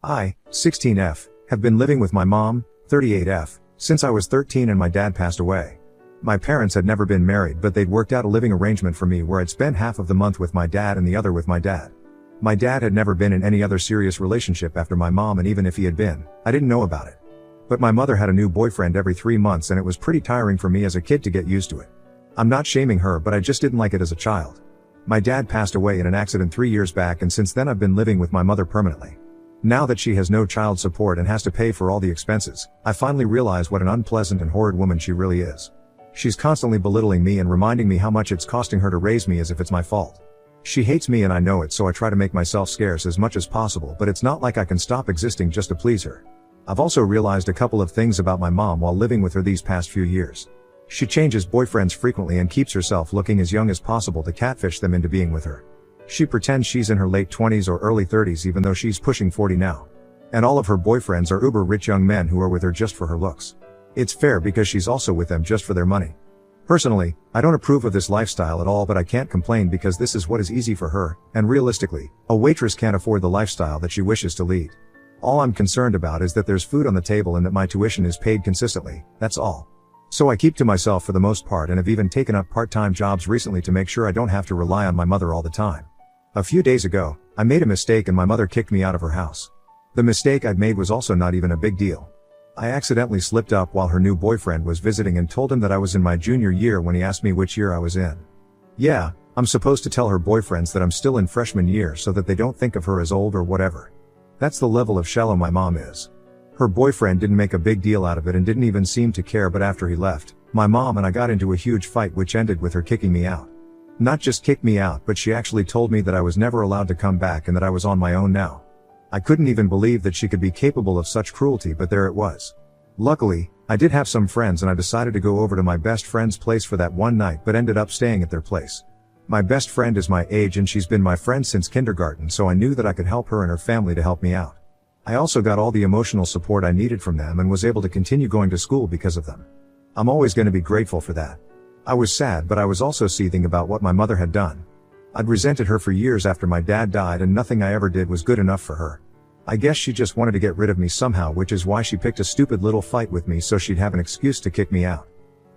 I, 16F, have been living with my mom, 38F, since I was 13 and my dad passed away. My parents had never been married, but they'd worked out a living arrangement for me where I'd spend half of the month with my dad and the other with my dad. My dad had never been in any other serious relationship after my mom, and even if he had been, I didn't know about it. But my mother had a new boyfriend every 3 months, and it was pretty tiring for me as a kid to get used to it. I'm not shaming her, but I just didn't like it as a child. My dad passed away in an accident 3 years back, and since then I've been living with my mother permanently. Now that she has no child support and has to pay for all the expenses, I finally realize what an unpleasant and horrid woman she really is. She's constantly belittling me and reminding me how much it's costing her to raise me as if it's my fault. She hates me and I know it, so I try to make myself scarce as much as possible, but it's not like I can stop existing just to please her. I've also realized a couple of things about my mom while living with her these past few years. She changes boyfriends frequently and keeps herself looking as young as possible to catfish them into being with her. She pretends she's in her late 20s or early 30s even though she's pushing 40 now. And all of her boyfriends are uber rich young men who are with her just for her looks. It's fair because she's also with them just for their money. Personally, I don't approve of this lifestyle at all, but I can't complain because this is what is easy for her, and realistically, a waitress can't afford the lifestyle that she wishes to lead. All I'm concerned about is that there's food on the table and that my tuition is paid consistently, that's all. So I keep to myself for the most part and have even taken up part-time jobs recently to make sure I don't have to rely on my mother all the time. A few days ago, I made a mistake and my mother kicked me out of her house. The mistake I'd made was also not even a big deal. I accidentally slipped up while her new boyfriend was visiting and told him that I was in my junior year when he asked me which year I was in. Yeah, I'm supposed to tell her boyfriends that I'm still in freshman year so that they don't think of her as old or whatever. That's the level of shallow my mom is. Her boyfriend didn't make a big deal out of it and didn't even seem to care, but after he left, my mom and I got into a huge fight which ended with her kicking me out. Not just kicked me out, but she actually told me that I was never allowed to come back and that I was on my own now. I couldn't even believe that she could be capable of such cruelty, but there it was. Luckily, I did have some friends and I decided to go over to my best friend's place for that one night, but ended up staying at their place. My best friend is my age and she's been my friend since kindergarten, so I knew that I could help her and her family to help me out. I also got all the emotional support I needed from them and was able to continue going to school because of them. I'm always going to be grateful for that. I was sad, but I was also seething about what my mother had done. I'd resented her for years after my dad died, and nothing I ever did was good enough for her. I guess she just wanted to get rid of me somehow, which is why she picked a stupid little fight with me so she'd have an excuse to kick me out.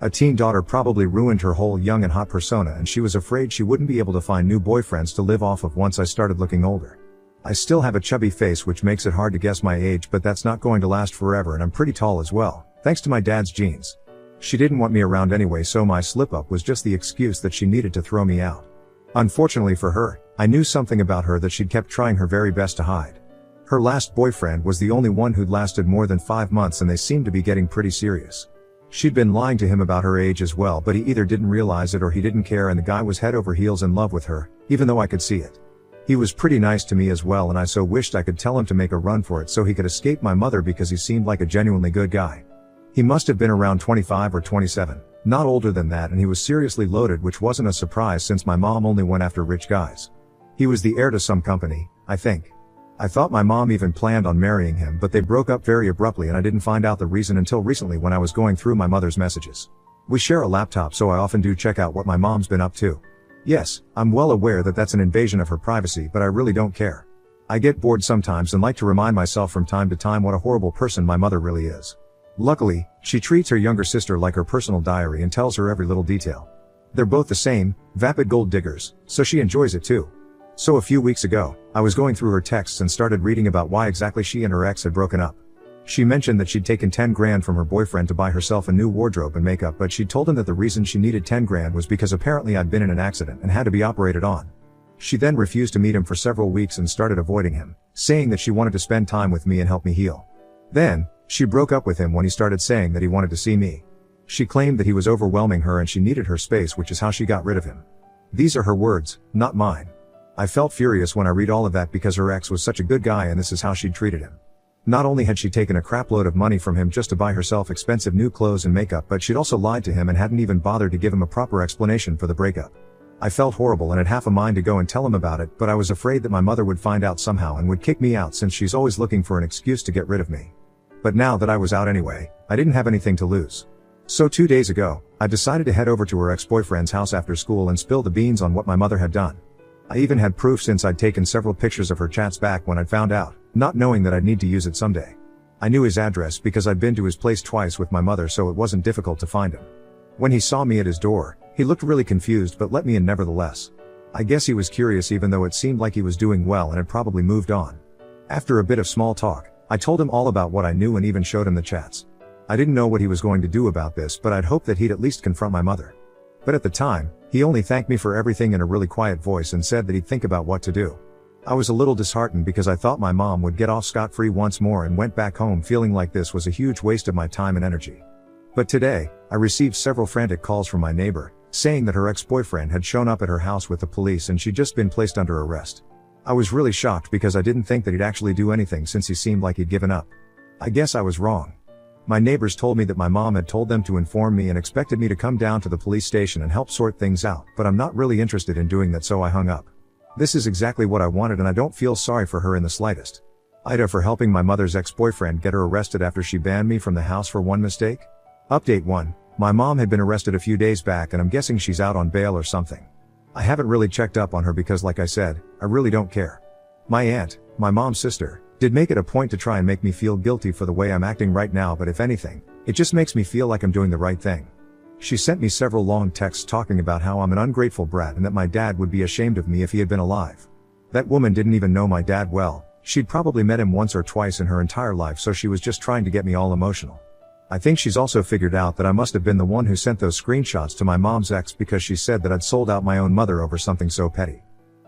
A teen daughter probably ruined her whole young and hot persona, and she was afraid she wouldn't be able to find new boyfriends to live off of once I started looking older. I still have a chubby face which makes it hard to guess my age, but that's not going to last forever, and I'm pretty tall as well, thanks to my dad's genes. She didn't want me around anyway, so my slip-up was just the excuse that she needed to throw me out. Unfortunately for her, I knew something about her that she'd kept trying her very best to hide. Her last boyfriend was the only one who'd lasted more than 5 months, and they seemed to be getting pretty serious. She'd been lying to him about her age as well, but he either didn't realize it or he didn't care, and the guy was head over heels in love with her, even though I could see it. He was pretty nice to me as well, and I so wished I could tell him to make a run for it so he could escape my mother because he seemed like a genuinely good guy. He must have been around 25 or 27, not older than that, and he was seriously loaded, which wasn't a surprise since my mom only went after rich guys. He was the heir to some company, I think. I thought my mom even planned on marrying him, but they broke up very abruptly and I didn't find out the reason until recently when I was going through my mother's messages. We share a laptop, so I often do check out what my mom's been up to. Yes, I'm well aware that that's an invasion of her privacy, but I really don't care. I get bored sometimes and like to remind myself from time to time what a horrible person my mother really is. Luckily, she treats her younger sister like her personal diary and tells her every little detail. They're both the same, vapid gold diggers, so she enjoys it too. So a few weeks ago, I was going through her texts and started reading about why exactly she and her ex had broken up. She mentioned that she'd taken 10 grand from her boyfriend to buy herself a new wardrobe and makeup, but she told him that the reason she needed 10 grand was because apparently I'd been in an accident and had to be operated on. She then refused to meet him for several weeks and started avoiding him, saying that she wanted to spend time with me and help me heal. Then, she broke up with him when he started saying that he wanted to see me. She claimed that he was overwhelming her and she needed her space, which is how she got rid of him. These are her words, not mine. I felt furious when I read all of that because her ex was such a good guy and this is how she'd treated him. Not only had she taken a crapload of money from him just to buy herself expensive new clothes and makeup, but she'd also lied to him and hadn't even bothered to give him a proper explanation for the breakup. I felt horrible and had half a mind to go and tell him about it, but I was afraid that my mother would find out somehow and would kick me out since she's always looking for an excuse to get rid of me. But now that I was out anyway, I didn't have anything to lose. So 2 days ago, I decided to head over to her ex-boyfriend's house after school and spill the beans on what my mother had done. I even had proof since I'd taken several pictures of her chats back when I'd found out, not knowing that I'd need to use it someday. I knew his address because I'd been to his place twice with my mother, so it wasn't difficult to find him. When he saw me at his door, he looked really confused but let me in nevertheless. I guess he was curious even though it seemed like he was doing well and had probably moved on. After a bit of small talk, I told him all about what I knew and even showed him the chats. I didn't know what he was going to do about this, but I'd hoped that he'd at least confront my mother. But at the time, he only thanked me for everything in a really quiet voice and said that he'd think about what to do. I was a little disheartened because I thought my mom would get off scot-free once more and went back home feeling like this was a huge waste of my time and energy. But today, I received several frantic calls from my neighbor, saying that her ex-boyfriend had shown up at her house with the police and she'd just been placed under arrest. I was really shocked because I didn't think that he'd actually do anything since he seemed like he'd given up. I guess I was wrong. My neighbors told me that my mom had told them to inform me and expected me to come down to the police station and help sort things out, but I'm not really interested in doing that, so I hung up. This is exactly what I wanted and I don't feel sorry for her in the slightest. Ida for helping my mother's ex-boyfriend get her arrested after she banned me from the house for one mistake. Update 1. My mom had been arrested a few days back and I'm guessing she's out on bail or something. I haven't really checked up on her because like I said, I really don't care. My aunt, my mom's sister, did make it a point to try and make me feel guilty for the way I'm acting right now, but if anything, it just makes me feel like I'm doing the right thing. She sent me several long texts talking about how I'm an ungrateful brat and that my dad would be ashamed of me if he had been alive. That woman didn't even know my dad well, she'd probably met him once or twice in her entire life, so she was just trying to get me all emotional. I think she's also figured out that I must have been the one who sent those screenshots to my mom's ex because she said that I'd sold out my own mother over something so petty.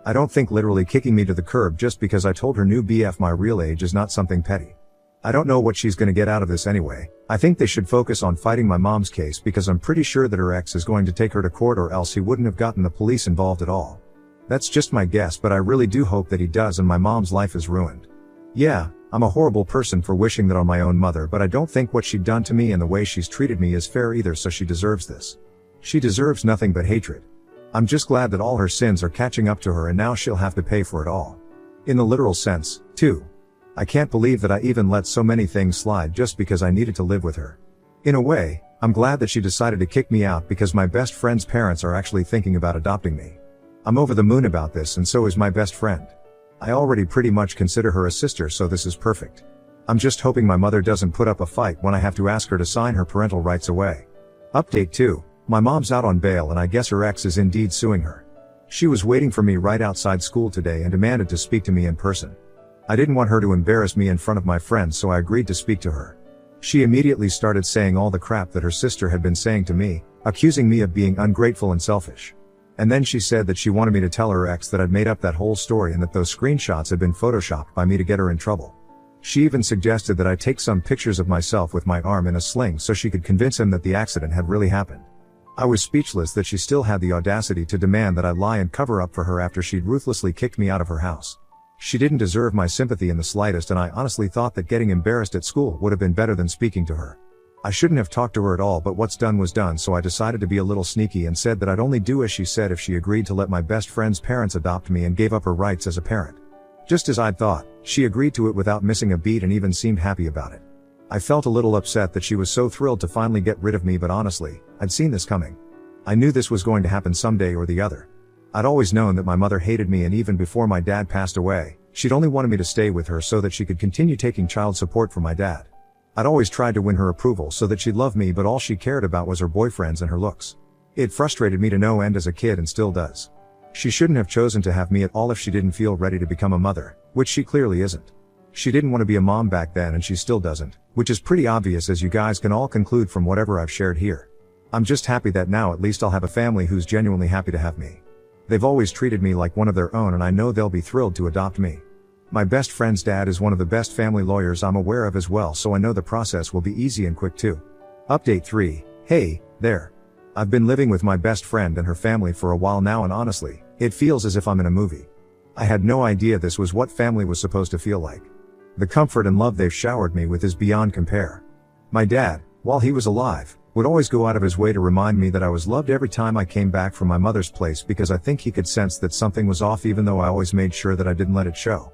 I don't think literally kicking me to the curb just because I told her new BF my real age is not something petty. I don't know what she's gonna get out of this anyway. I think they should focus on fighting my mom's case because I'm pretty sure that her ex is going to take her to court or else he wouldn't have gotten the police involved at all. That's just my guess, but I really do hope that he does and my mom's life is ruined. Yeah, I'm a horrible person for wishing that on my own mother, but I don't think what she'd done to me and the way she's treated me is fair either, so she deserves this. She deserves nothing but hatred. I'm just glad that all her sins are catching up to her and now she'll have to pay for it all. In the literal sense, too. I can't believe that I even let so many things slide just because I needed to live with her. In a way, I'm glad that she decided to kick me out because my best friend's parents are actually thinking about adopting me. I'm over the moon about this and so is my best friend. I already pretty much consider her a sister, so this is perfect. I'm just hoping my mother doesn't put up a fight when I have to ask her to sign her parental rights away. Update 2. My mom's out on bail and I guess her ex is indeed suing her. She was waiting for me right outside school today and demanded to speak to me in person. I didn't want her to embarrass me in front of my friends, so I agreed to speak to her. She immediately started saying all the crap that her sister had been saying to me, accusing me of being ungrateful and selfish. And then she said that she wanted me to tell her ex that I'd made up that whole story and that those screenshots had been photoshopped by me to get her in trouble. She even suggested that I take some pictures of myself with my arm in a sling so she could convince him that the accident had really happened. I was speechless that she still had the audacity to demand that I lie and cover up for her after she'd ruthlessly kicked me out of her house. She didn't deserve my sympathy in the slightest, and I honestly thought that getting embarrassed at school would have been better than speaking to her. I shouldn't have talked to her at all, but what's done was done, so I decided to be a little sneaky and said that I'd only do as she said if she agreed to let my best friend's parents adopt me and gave up her rights as a parent. Just as I'd thought, she agreed to it without missing a beat and even seemed happy about it. I felt a little upset that she was so thrilled to finally get rid of me, but honestly, I'd seen this coming. I knew this was going to happen someday or the other. I'd always known that my mother hated me, and even before my dad passed away, she'd only wanted me to stay with her so that she could continue taking child support from my dad. I'd always tried to win her approval so that she'd love me, but all she cared about was her boyfriends and her looks. It frustrated me to no end as a kid and still does. She shouldn't have chosen to have me at all if she didn't feel ready to become a mother, which she clearly isn't. She didn't want to be a mom back then and she still doesn't, which is pretty obvious as you guys can all conclude from whatever I've shared here. I'm just happy that now at least I'll have a family who's genuinely happy to have me. They've always treated me like one of their own and I know they'll be thrilled to adopt me. My best friend's dad is one of the best family lawyers I'm aware of as well, so I know the process will be easy and quick too. Update 3. Hey, there. I've been living with my best friend and her family for a while now, and honestly, it feels as if I'm in a movie. I had no idea this was what family was supposed to feel like. The comfort and love they've showered me with is beyond compare. My dad, while he was alive, would always go out of his way to remind me that I was loved every time I came back from my mother's place, because I think he could sense that something was off, even though I always made sure that I didn't let it show.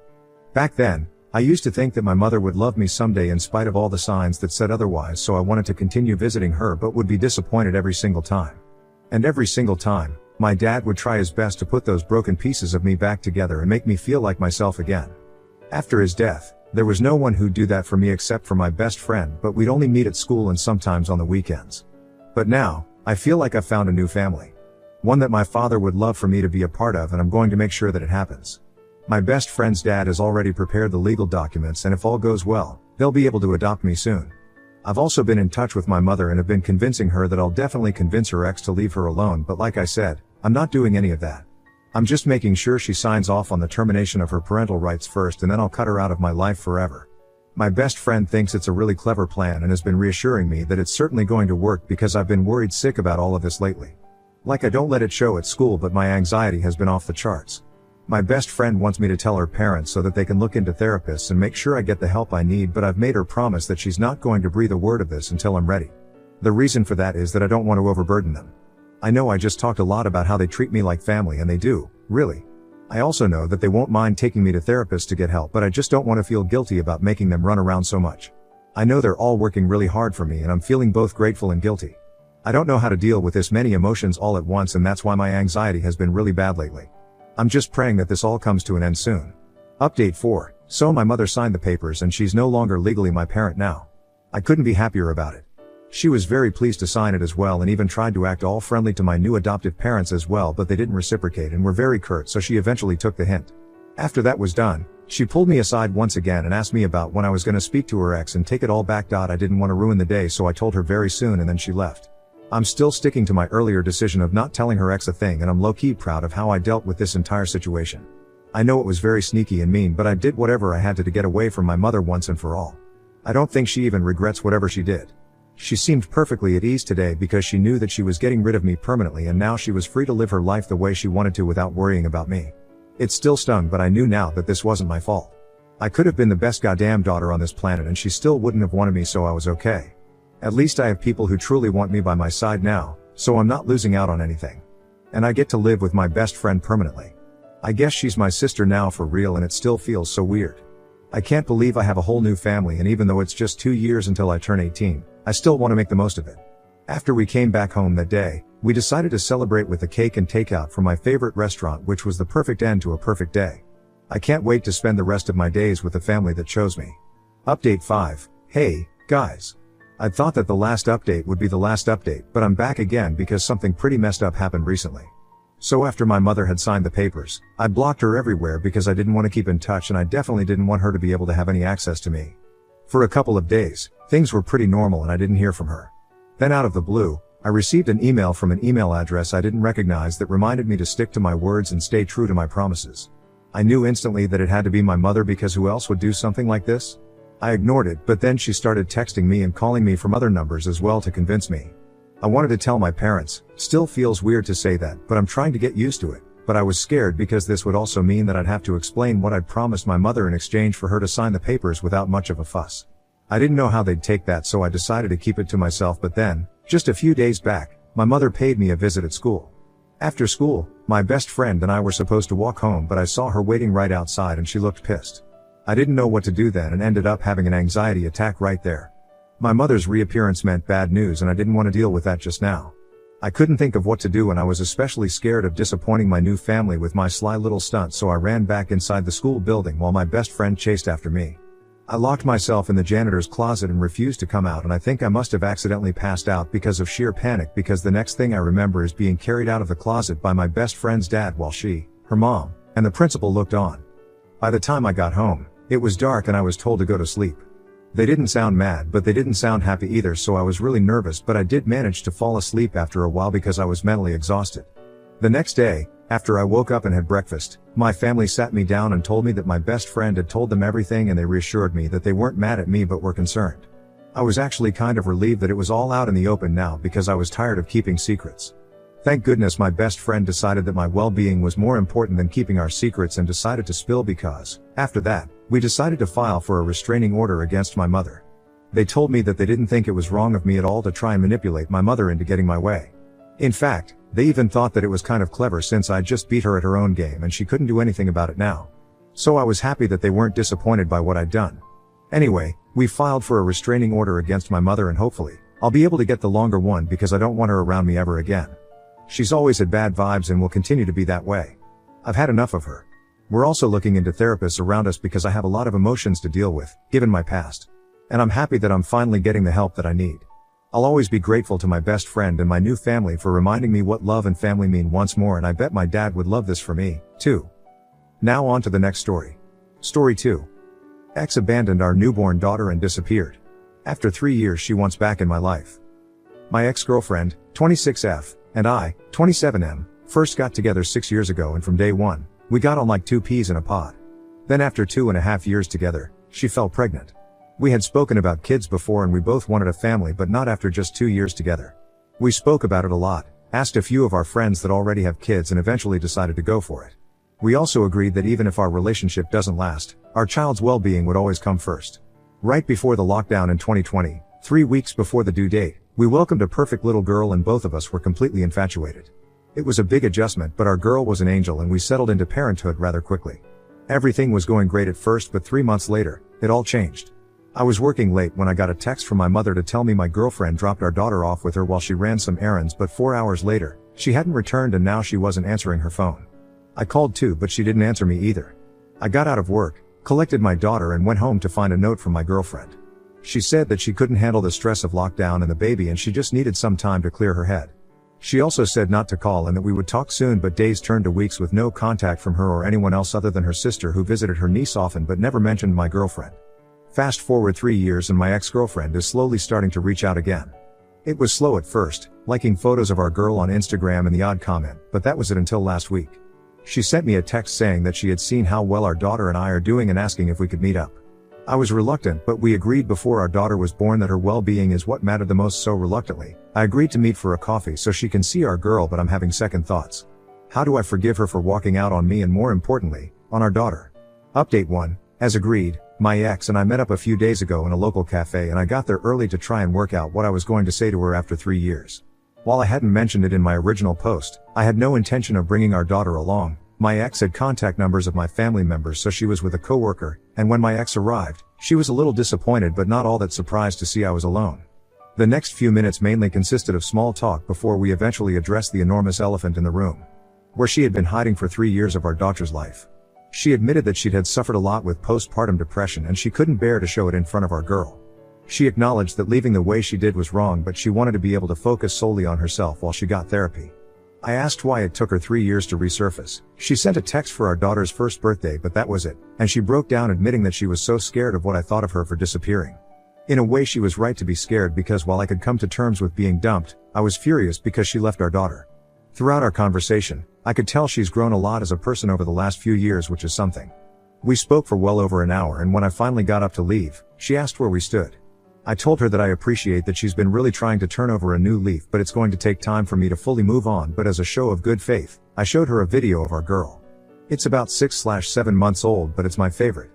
Back then, I used to think that my mother would love me someday in spite of all the signs that said otherwise, so I wanted to continue visiting her but would be disappointed every single time. And every single time, my dad would try his best to put those broken pieces of me back together and make me feel like myself again. After his death, There was no one who'd do that for me except for my best friend, but we'd only meet at school and sometimes on the weekends. But now, I feel like I've found a new family. One that my father would love for me to be a part of, and I'm going to make sure that it happens. My best friend's dad has already prepared the legal documents, and if all goes well, they'll be able to adopt me soon. I've also been in touch with my mother and have been convincing her that I'll definitely convince her ex to leave her alone, but like I said, I'm not doing any of that. I'm just making sure she signs off on the termination of her parental rights first, and then I'll cut her out of my life forever. My best friend thinks it's a really clever plan and has been reassuring me that it's certainly going to work because I've been worried sick about all of this lately. Like I don't let it show at school, but my anxiety has been off the charts. My best friend wants me to tell her parents so that they can look into therapists and make sure I get the help I need, but I've made her promise that she's not going to breathe a word of this until I'm ready. The reason for that is that I don't want to overburden them. I know I just talked a lot about how they treat me like family, and they do, really. I also know that they won't mind taking me to therapists to get help, but I just don't want to feel guilty about making them run around so much. I know they're all working really hard for me, and I'm feeling both grateful and guilty. I don't know how to deal with this many emotions all at once, and that's why my anxiety has been really bad lately. I'm just praying that this all comes to an end soon. Update 4. So my mother signed the papers and she's no longer legally my parent now. I couldn't be happier about it. She was very pleased to sign it as well, and even tried to act all friendly to my new adoptive parents as well, but they didn't reciprocate and were very curt, so she eventually took the hint. After that was done, she pulled me aside once again and asked me about when I was going to speak to her ex and take it all back. I didn't want to ruin the day, so I told her very soon, and then she left. I'm still sticking to my earlier decision of not telling her ex a thing, and I'm low-key proud of how I dealt with this entire situation. I know it was very sneaky and mean, but I did whatever I had to get away from my mother once and for all. I don't think she even regrets whatever she did. She seemed perfectly at ease today because she knew that she was getting rid of me permanently, and now she was free to live her life the way she wanted to without worrying about me. It still stung, but I knew now that this wasn't my fault. I could have been the best goddamn daughter on this planet and she still wouldn't have wanted me, so I was okay. At least I have people who truly want me by my side now, so I'm not losing out on anything. And I get to live with my best friend permanently. I guess she's my sister now for real, and it still feels so weird. I can't believe I have a whole new family, and even though it's just 2 years until I turn 18, I still want to make the most of it. After we came back home that day, we decided to celebrate with a cake and takeout from my favorite restaurant, which was the perfect end to a perfect day. I can't wait to spend the rest of my days with the family that chose me. Update 5. Hey, guys. I'd thought that the last update would be the last update, but I'm back again because something pretty messed up happened recently. So after my mother had signed the papers, I blocked her everywhere because I didn't want to keep in touch, and I definitely didn't want her to be able to have any access to me. For a couple of days, things were pretty normal and I didn't hear from her. Then out of the blue, I received an email from an email address I didn't recognize that reminded me to stick to my words and stay true to my promises. I knew instantly that it had to be my mother, because who else would do something like this? I ignored it, but then she started texting me and calling me from other numbers as well to convince me. I wanted to tell my parents. Still feels weird to say that, but I'm trying to get used to it. But I was scared because this would also mean that I'd have to explain what I'd promised my mother in exchange for her to sign the papers without much of a fuss. I didn't know how they'd take that, so I decided to keep it to myself. But then, just a few days back, my mother paid me a visit at school. After school, my best friend and I were supposed to walk home, but I saw her waiting right outside and she looked pissed. I didn't know what to do then and ended up having an anxiety attack right there. My mother's reappearance meant bad news, and I didn't want to deal with that just now. I couldn't think of what to do, and I was especially scared of disappointing my new family with my sly little stunt, so I ran back inside the school building while my best friend chased after me. I locked myself in the janitor's closet and refused to come out, and I think I must have accidentally passed out because of sheer panic, because the next thing I remember is being carried out of the closet by my best friend's dad while she, her mom, and the principal looked on. By the time I got home, it was dark and I was told to go to sleep. They didn't sound mad, but they didn't sound happy either, so I was really nervous, but I did manage to fall asleep after a while because I was mentally exhausted. The next day, after I woke up and had breakfast, my family sat me down and told me that my best friend had told them everything, and they reassured me that they weren't mad at me but were concerned. I was actually kind of relieved that it was all out in the open now, because I was tired of keeping secrets. Thank goodness my best friend decided that my well-being was more important than keeping our secrets and decided to spill, because, after that, we decided to file for a restraining order against my mother. They told me that they didn't think it was wrong of me at all to try and manipulate my mother into getting my way. In fact, they even thought that it was kind of clever since I just beat her at her own game and she couldn't do anything about it now. So I was happy that they weren't disappointed by what I'd done. Anyway, we filed for a restraining order against my mother, and hopefully, I'll be able to get the longer one because I don't want her around me ever again. She's always had bad vibes and will continue to be that way. I've had enough of her. We're also looking into therapists around us because I have a lot of emotions to deal with, given my past. And I'm happy that I'm finally getting the help that I need. I'll always be grateful to my best friend and my new family for reminding me what love and family mean once more, and I bet my dad would love this for me, too. Now on to the next story. Story 2. Ex abandoned our newborn daughter and disappeared. After 3 years she wants back in my life. My ex-girlfriend, 26F, and I, 27M, first got together 6 years ago, and from day one, we got on like two peas in a pod. Then after 2.5 years together, she fell pregnant. We had spoken about kids before and we both wanted a family, but not after just 2 years together. We spoke about it a lot, asked a few of our friends that already have kids, and eventually decided to go for it. We also agreed that even if our relationship doesn't last, our child's well-being would always come first. Right before the lockdown in 2020, 3 weeks before the due date, we welcomed a perfect little girl and both of us were completely infatuated. It was a big adjustment, but our girl was an angel and we settled into parenthood rather quickly. Everything was going great at first, but 3 months later, it all changed. I was working late when I got a text from my mother to tell me my girlfriend dropped our daughter off with her while she ran some errands, but 4 hours later, she hadn't returned and now she wasn't answering her phone. I called too, but she didn't answer me either. I got out of work, collected my daughter and went home to find a note from my girlfriend. She said that she couldn't handle the stress of lockdown and the baby and she just needed some time to clear her head. She also said not to call and that we would talk soon, but days turned to weeks with no contact from her or anyone else other than her sister, who visited her niece often but never mentioned my girlfriend. Fast forward 3 years and my ex-girlfriend is slowly starting to reach out again. It was slow at first, liking photos of our girl on Instagram and the odd comment, but that was it until last week. She sent me a text saying that she had seen how well our daughter and I are doing and asking if we could meet up. I was reluctant, but we agreed before our daughter was born that her well-being is what mattered the most, so reluctantly, I agreed to meet for a coffee so she can see our girl, but I'm having second thoughts. How do I forgive her for walking out on me and, more importantly, on our daughter? Update 1. As agreed, my ex and I met up a few days ago in a local cafe and I got there early to try and work out what I was going to say to her after 3 years. While I hadn't mentioned it in my original post, I had no intention of bringing our daughter along. My ex had contact numbers of my family members, so she was with a coworker, and when my ex arrived, she was a little disappointed but not all that surprised to see I was alone. The next few minutes mainly consisted of small talk before we eventually addressed the enormous elephant in the room. Where she had been hiding for 3 years of our daughter's life. She admitted that she'd had suffered a lot with postpartum depression and she couldn't bear to show it in front of our girl. She acknowledged that leaving the way she did was wrong, but she wanted to be able to focus solely on herself while she got therapy. I asked why it took her 3 years to resurface. She sent a text for our daughter's first birthday, but that was it, and she broke down admitting that she was so scared of what I thought of her for disappearing. In a way she was right to be scared, because while I could come to terms with being dumped, I was furious because she left our daughter. Throughout our conversation, I could tell she's grown a lot as a person over the last few years, which is something. We spoke for well over an hour, and when I finally got up to leave, she asked where we stood. I told her that I appreciate that she's been really trying to turn over a new leaf, but it's going to take time for me to fully move on, but as a show of good faith, I showed her a video of our girl. It's about 6/7 months old, but it's my favorite.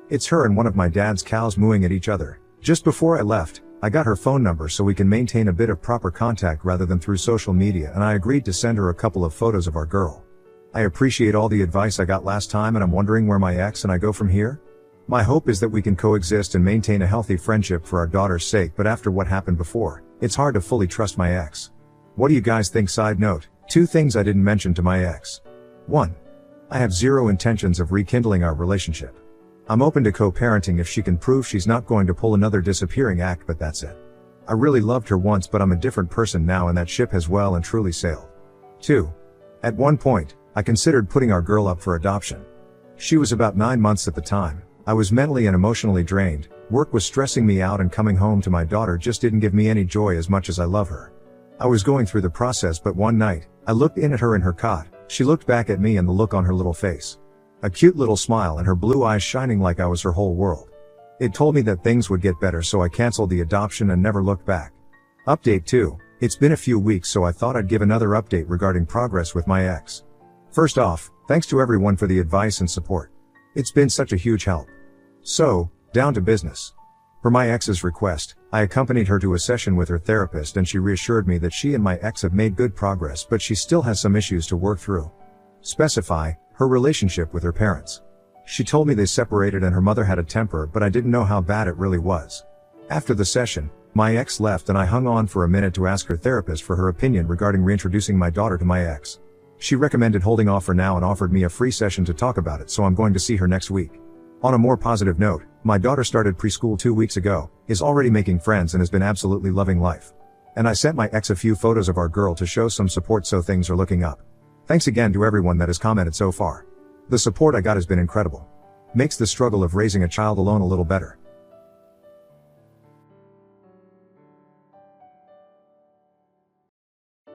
It's her and one of my dad's cows mooing at each other. Just before I left, I got her phone number so we can maintain a bit of proper contact rather than through social media, and I agreed to send her a couple of photos of our girl. I appreciate all the advice I got last time, and I'm wondering where my ex and I go from here? My hope is that we can coexist and maintain a healthy friendship for our daughter's sake, but after what happened before, it's hard to fully trust my ex. What do you guys think? Side note, 2 things I didn't mention to my ex. 1. I have zero intentions of rekindling our relationship. I'm open to co-parenting if she can prove she's not going to pull another disappearing act, but that's it. I really loved her once, but I'm a different person now, and that ship has well and truly sailed. 2. At one point, I considered putting our girl up for adoption. She was about 9 months at the time. I was mentally and emotionally drained, work was stressing me out, and coming home to my daughter just didn't give me any joy as much as I love her. I was going through the process, but one night, I looked in at her in her cot, she looked back at me, and the look on her little face. A cute little smile and her blue eyes shining like I was her whole world. It told me that things would get better, so I canceled the adoption and never looked back. Update 2. It's been a few weeks, so I thought I'd give another update regarding progress with my ex. First off, thanks to everyone for the advice and support. It's been such a huge help. So, down to business. Per my ex's request, I accompanied her to a session with her therapist, and she reassured me that she and my ex have made good progress, but she still has some issues to work through. Specify, her relationship with her parents. She told me they separated and her mother had a temper, but I didn't know how bad it really was. After the session, my ex left and I hung on for a minute to ask her therapist for her opinion regarding reintroducing my daughter to my ex. She recommended holding off for now and offered me a free session to talk about it, so I'm going to see her next week. On a more positive note, my daughter started preschool 2 weeks ago, is already making friends and has been absolutely loving life. And I sent my ex a few photos of our girl to show some support, so things are looking up. Thanks again to everyone that has commented so far. The support I got has been incredible. Makes the struggle of raising a child alone a little better.